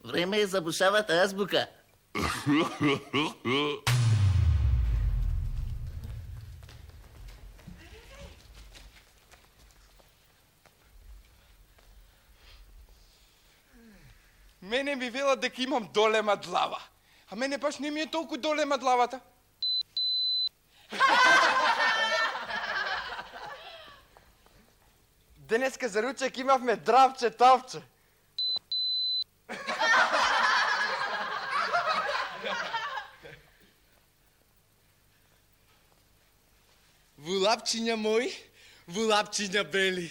Време е за бушавата азбука. Мене ми велат дека имам долема длава. А мене баш не ми е толку долема длавата. Денеска за ручек имавме дравче, тавче. Вулапчиња мој, вулапчиња бели.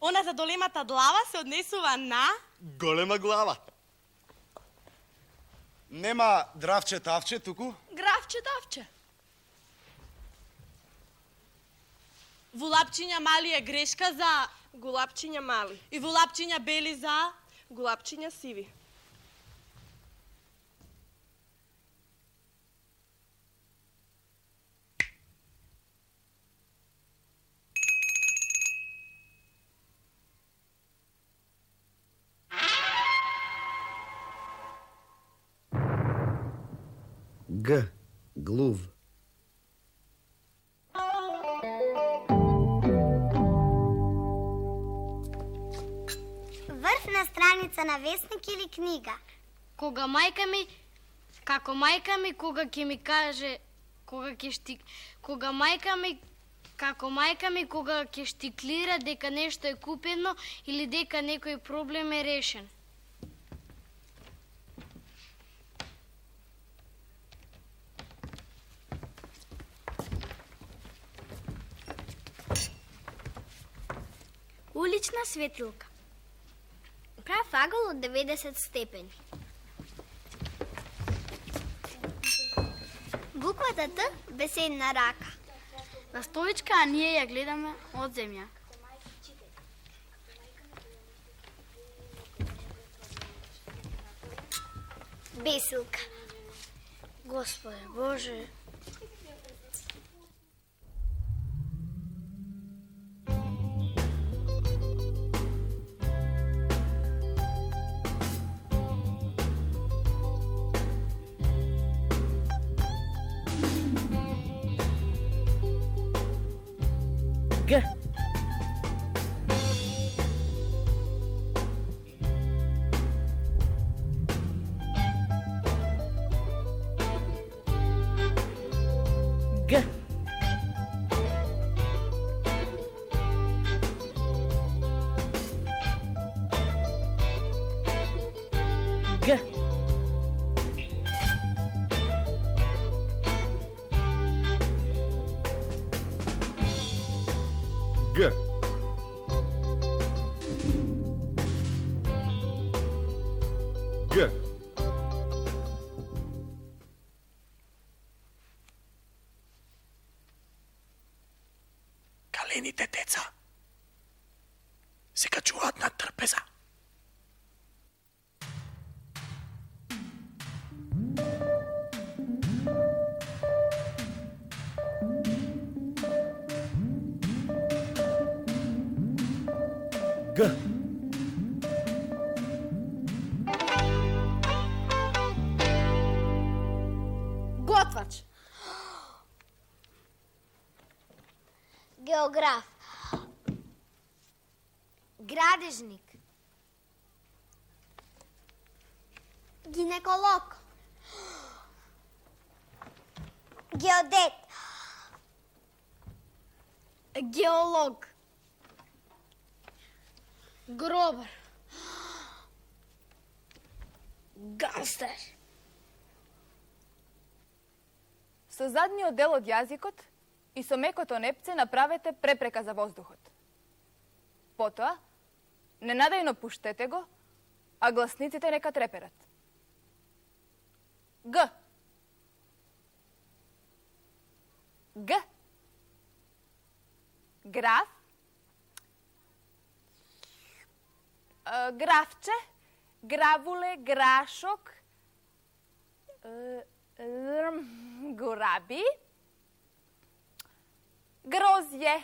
Оната долемата длава се однесува на... Голема глава. Нема дравче тавче туку? Графче давче. Вулапчиња мали е грешка за... Гулапчиња мали. И вулапчиња бели за... Гулапчиња сиви. Г. Глув. Врвна страница на весник или книга. Кога мајка ми, како мајка ми, кога ќе ми каже, кога мајка ми, како мајка ми, кога ќе штиклира дека нешто е купено или дека некој проблем е решен. Улична светилка. Прав ъгъл от 90 степени. Буквата Т без една рака. На столичка, а ние ја гледаме од земја. Бесилка. Господи Боже. Г. Г. Г. Г. Г. Калените деца. се качуваат на трпеза. Г. Готвач. Географ. Градежник. Гинеколог. Геодет. Геолог. Гробар. Гангстер. Со задниот дел од јазикот и со мекото непце направете препрека за воздухот. Потоа, ненадејно пуштете го, а гласниците нека треперат. Г. Г. Граф. Графче. Гравуле. Грашок. Гораби. Грозје.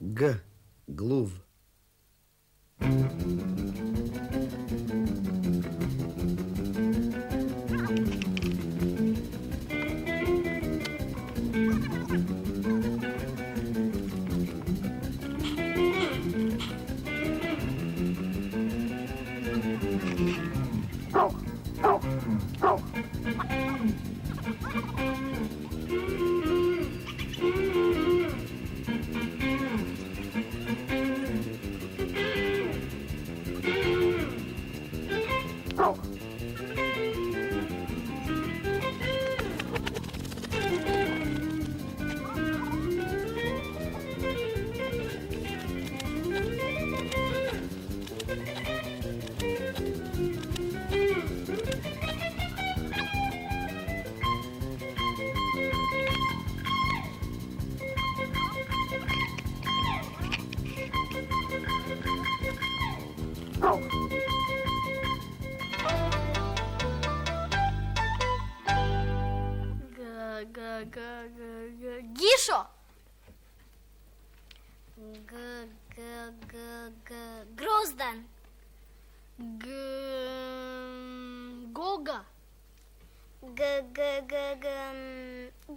Г. Глув. Гишо. Гроздан. Гога.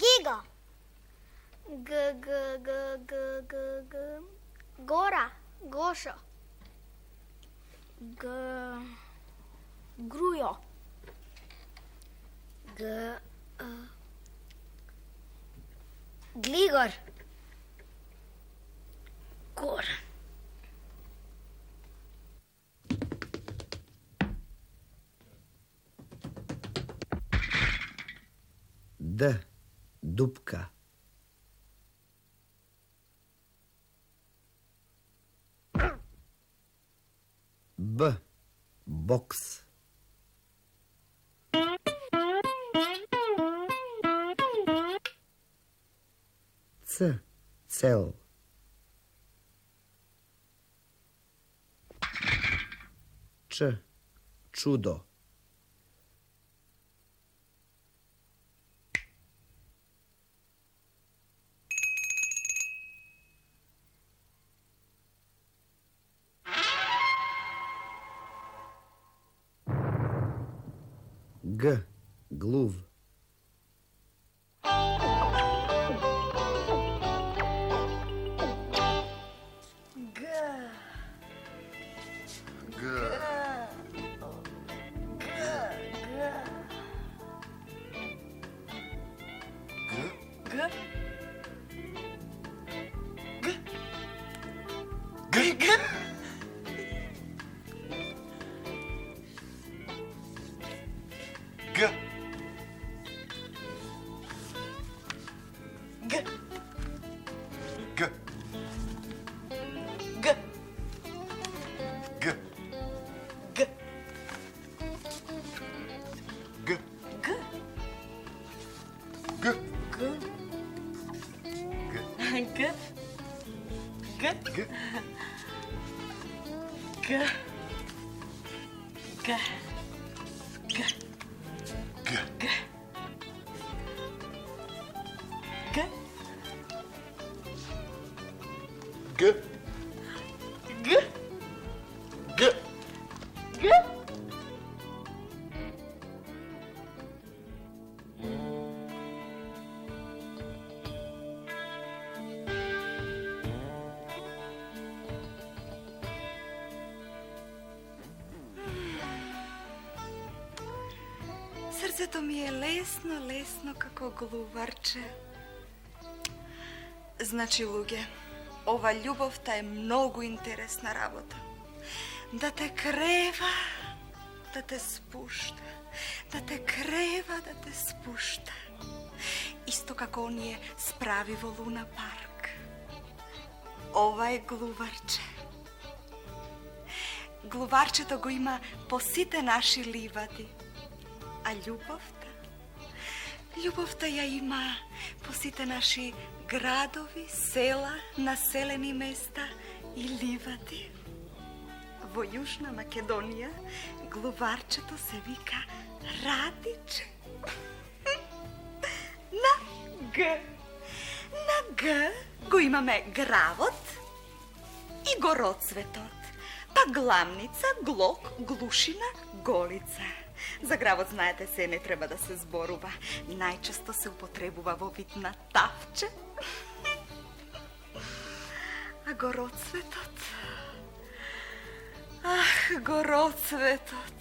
Гига. Гора. Гоша. Грујо. Глигор. Гор. Д. Дупка. Б. Бокс. Ц. Цел. Ч. Чудо. Г. Глув. G. G. G. G. G. G. G. G. G. G. G. Srcето ми е лесно како глуварче. Значи, луѓе, ова љубовта е многу интересна работа. Да те крева, да те спушта. Да те крева, да те спушта. Исто како оние справи во Луна парк. Ова е глуварче. Глуварчето го има по сите наши ливади. А љубовта ја има по сите наши градови, села, населени места и ливади. Во Јужна Македонија глуварчето се вика Радиче. На Г го имаме гравот и гороцветот, па Гламница, Глок, Глушина, Голица. За гравот, знаете се, не треба да се зборува. Најчесто се употребува во вид на тавче. А гороцветот? Ах, гороцветот.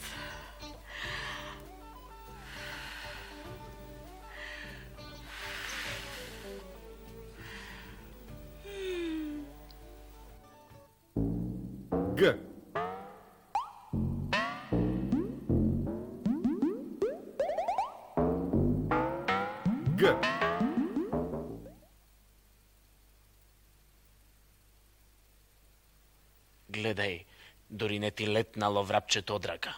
G. G. Гледај, дори не ти летнало врапчето од рака.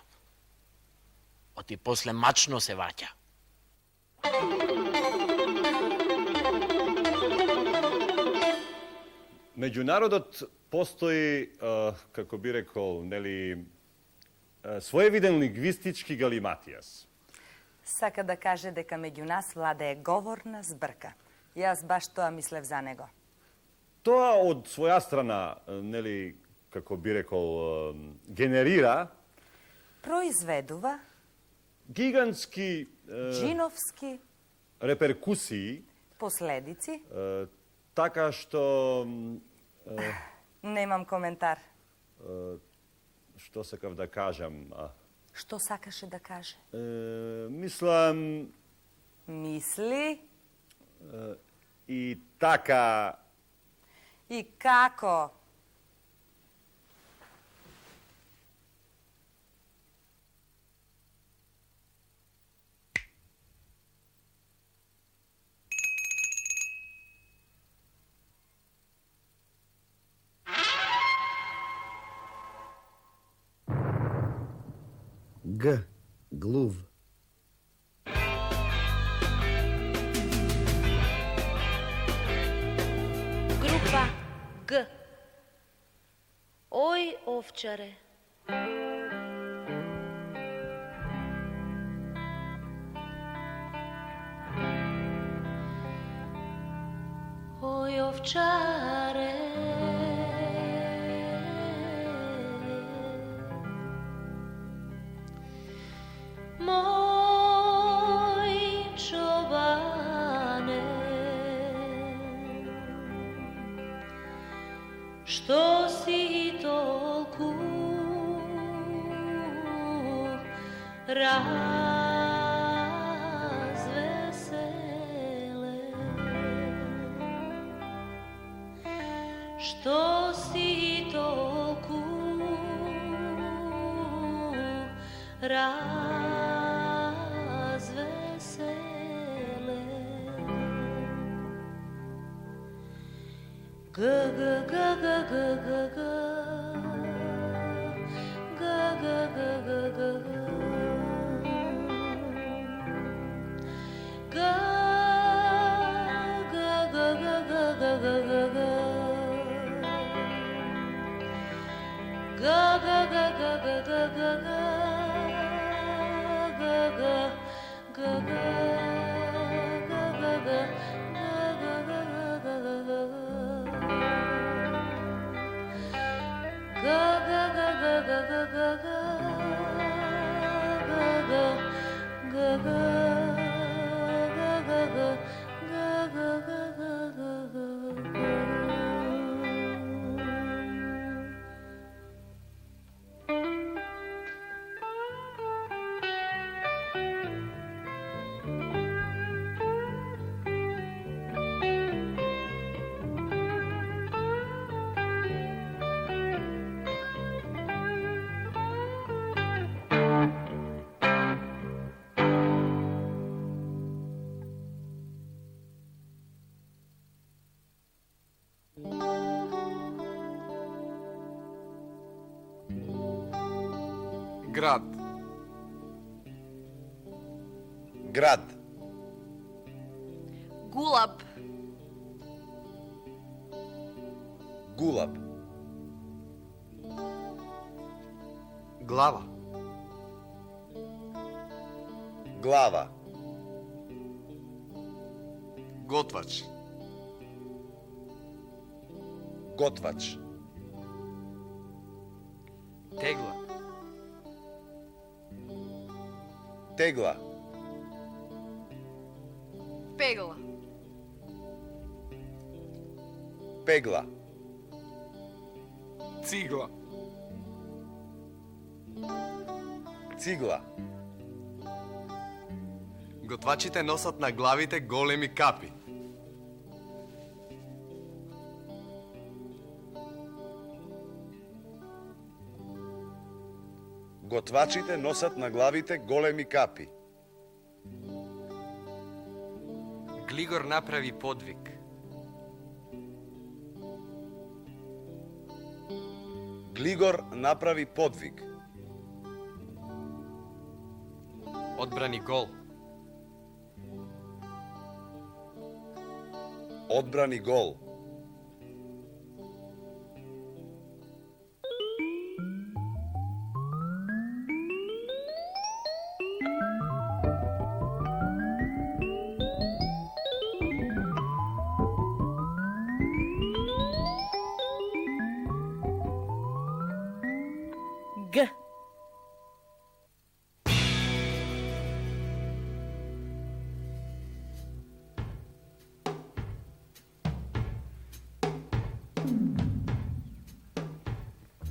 Оти после мачно се ваќа. Меѓу народот постои, како би рекол, нели, своевиден лингвистички галиматијас. Сака да каже дека меѓу нас владее говорна збрка. Јас баш тоа мислев за него. Тоа од своја страна, нели, како би рекол, генерира Произведува гигантски джиновски реперкусии, последици. така што Немам коментар. што сакав да кажам, Што сакаше да каже? мислам Мисли и така и како? Г. Глув. Група Г. Ој, овчаре. Ој, овчаре. Мој чобане, што си толку развеселен, што си толку G G G G G G G G G G G G G G G G G G G Grad. Grad. Gulab. Gulab. Glava. Glava. Готвач. Готвач. Тегла. Тегла. Пегла. Пегла. Цигла. Цигла. Готвачите носат на главите големи капи. Готвачите носат на главите големи капи. Глигор направи подвиг. Глигор направи подвиг. Одбрани гол. Одбрани гол. Г.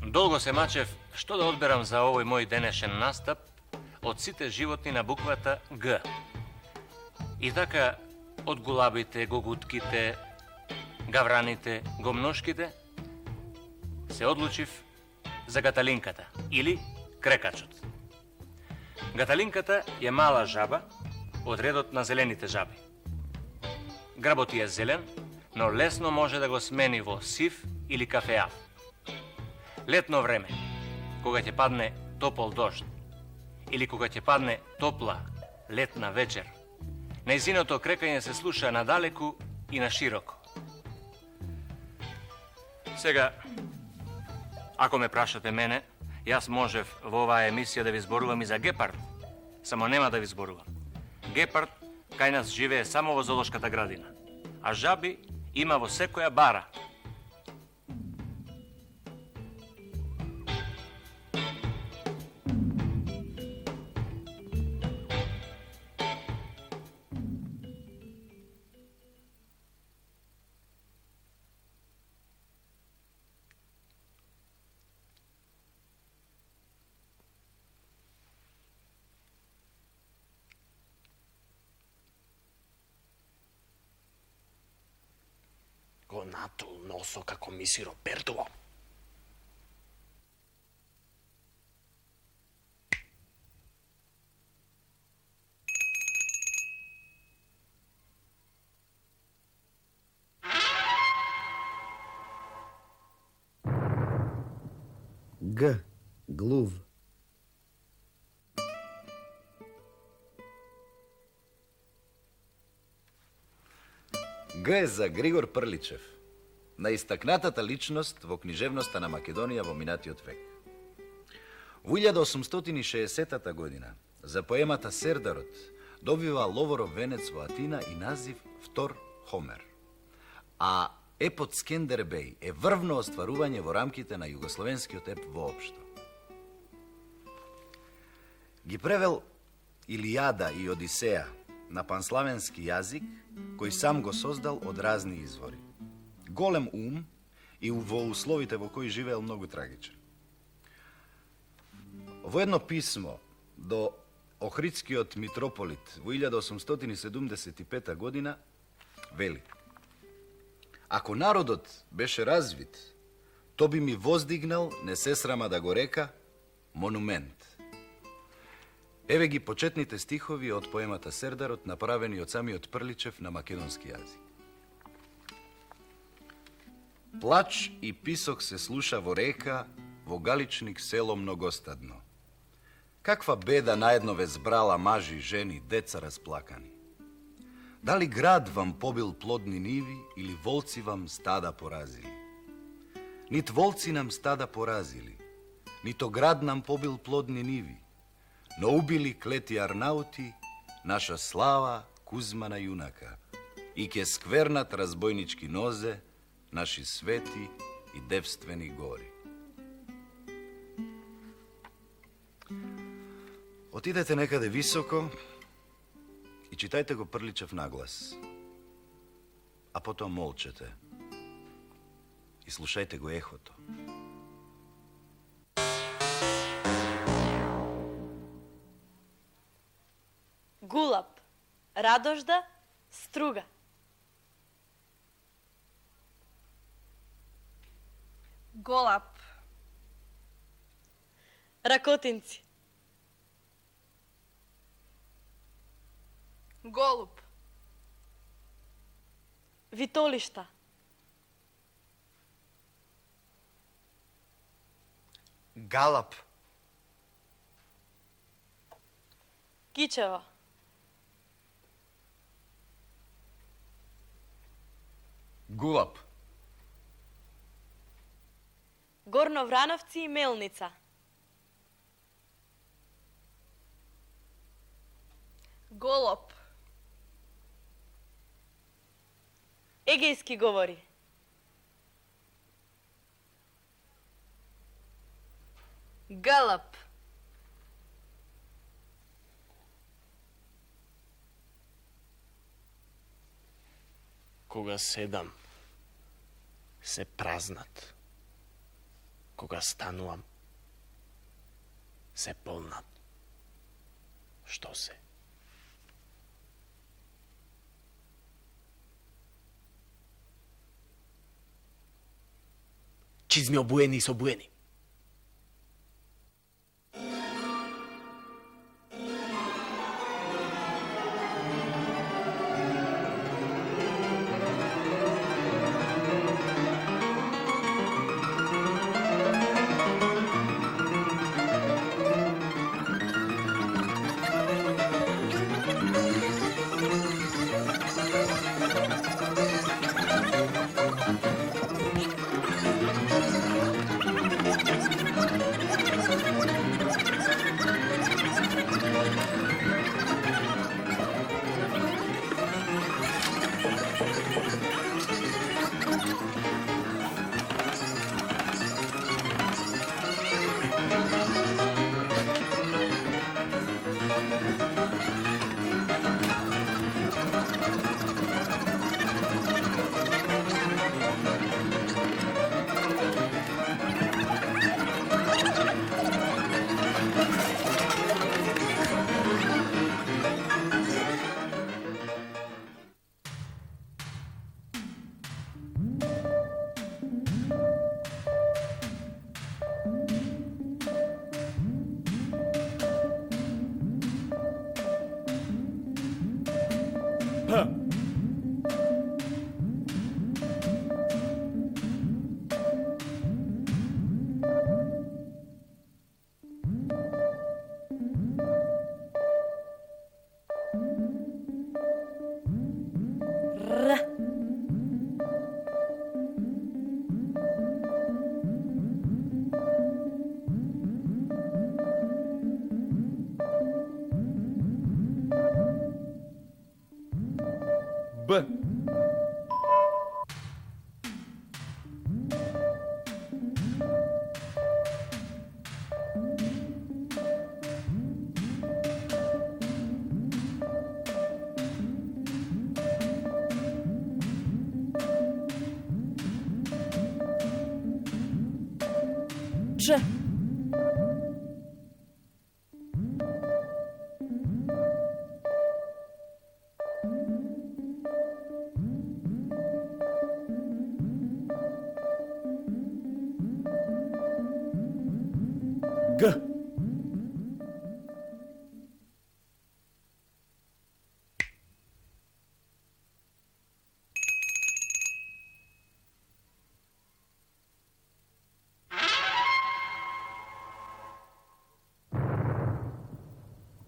Долго се мачев што да одберам за овој мој денешен настап од сите животни на буквата Г. И така, од гулабите, гогутките, гавраните, гомношките, се одлучив за гаталинката или крекачот. Гаталинката е мала жаба од редот на зелените жаби. Гработ е зелен, но лесно може да го смени во сив или кафеав. Летно време, кога ќе падне топол дожд, или кога ќе падне топла летна вечер, нејзиното крекање се слуша надалеку и на широко. Сега, ако ме прашате мене, јас можев во оваа емисија да ви зборувам и за гепард, само нема да ви зборувам. Гепард кај нас живее само во зоолошката градина, а жаби има во секоја бара. Го натул носо како мисиро пердуо. Г. Глув. Г е за Григор Прличев, наистакнатата личност во книжевноста на Македонија во минатиот век. Во 1860 година за поемата Сердарот добива Ловоров венец во Атина и назив Втор Хомер. А епот Скендербеј е врвно остварување во рамките на југословенскиот еп воопшто. Ги превел Илијада и Одисеја на панславенски јазик, кој сам го создал од разни извори. Голем ум и во условите во кои живеел многу трагичен. Во едно писмо до Охридскиот митрополит во 1875 година вели: ако народот беше развит, то би ми воздигнал, не се срама да го река, монумент. Еве ги почетните стихови од поемата Сердарот, направени од самиот Прличев на македонски јазик. Плач и писок се слуша во река, во галичник село многостадно. Каква беда наеднове збрала мажи, жени, деца расплакани. Дали град вам побил плодни ниви или волци вам стада поразили? Нит волци нам стада поразили, нито град нам побил плодни ниви, но убили клети арнаути, наша слава Кузмана јунака, и ке сквернат разбойнички нозе, наши свети и девствени гори. Отидете некаде високо и читајте го Прличев наглас, а потоа молчете и слушајте го ехото. Гулап, Радожда, Струга. Голап. Ракотинци. Голуб. Витолишта. Галап. Кичево. Гулап. Горноврановци и Мелница. Голоп. Егејски говори. Галап. Кога седам, се празнат. Кога станувам, се полнат. Што се? Чизми обуени и собуени. B. Dž. G.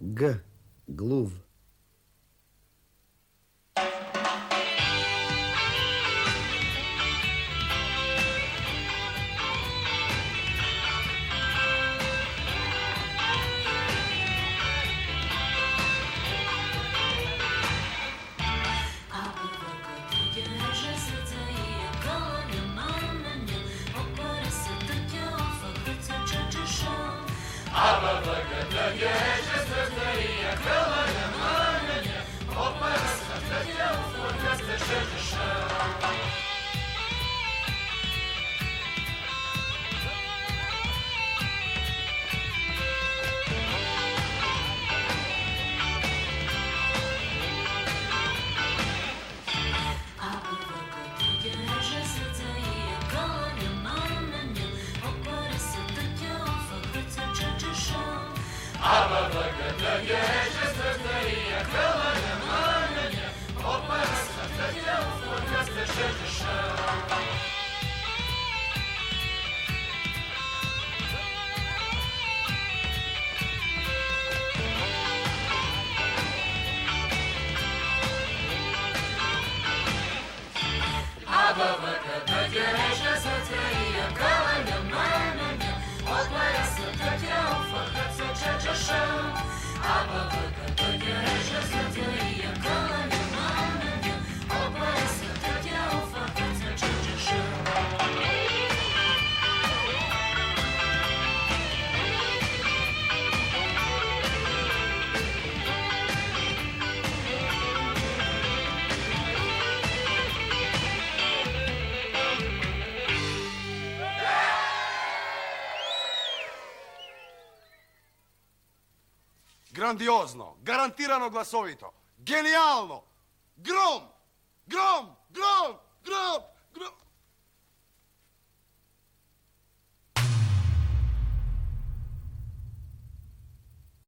Г. Глув. Grandiozno, garantirano glasovito, genijalno, grom, grom, grom, grom, grom.